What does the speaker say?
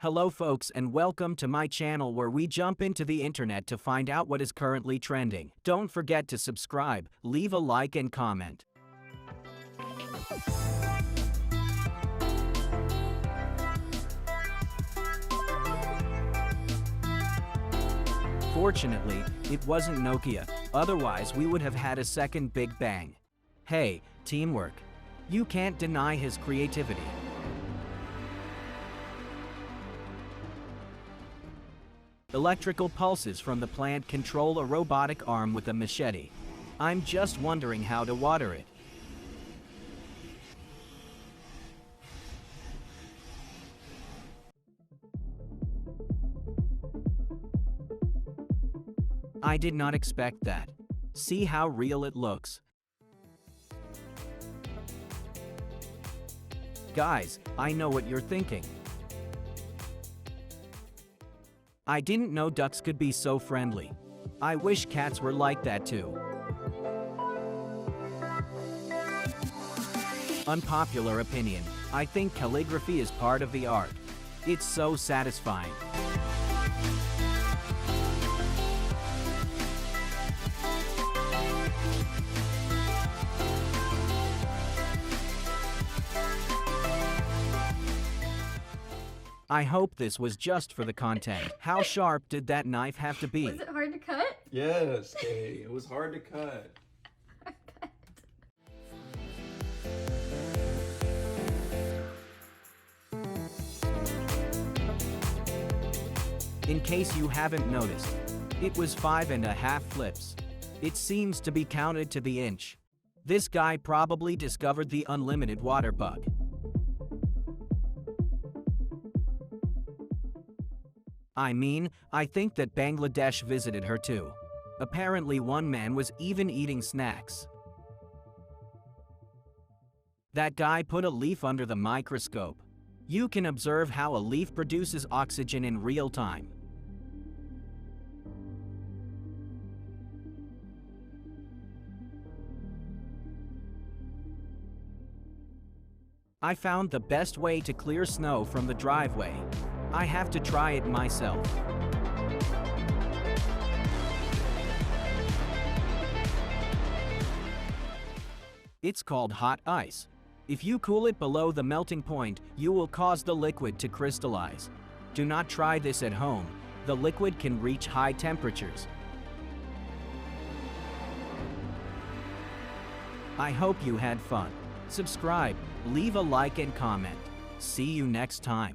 Hello folks and welcome to my channel where we jump into the internet to find out what is currently trending. Don't forget to subscribe, leave a like and comment. Fortunately, it wasn't Nokia, otherwise we would have had a second Big Bang. Hey, teamwork. You can't deny his creativity. Electrical pulses from the plant control a robotic arm with a machete. I'm just wondering how to water it. I did not expect that. See how real it looks. Guys, I know what you're thinking. I didn't know ducks could be so friendly. I wish cats were like that too. Unpopular opinion, I think calligraphy is part of the art. It's so satisfying. I hope this was just for the content. How sharp did that knife have to be? Was it hard to cut? Yes, Kay. It was hard to cut. In case you haven't noticed, it was 5.5 flips. It seems to be counted to the inch. This guy probably discovered the unlimited water bug. I mean, I think that Bangladesh visited her too. Apparently one man was even eating snacks. That guy put a leaf under the microscope. You can observe how a leaf produces oxygen in real time. I found the best way to clear snow from the driveway. I have to try it myself. It's called hot ice. If you cool it below the melting point, you will cause the liquid to crystallize. Do not try this at home. The liquid can reach high temperatures. I hope you had fun. Subscribe, leave a like and comment. See you next time.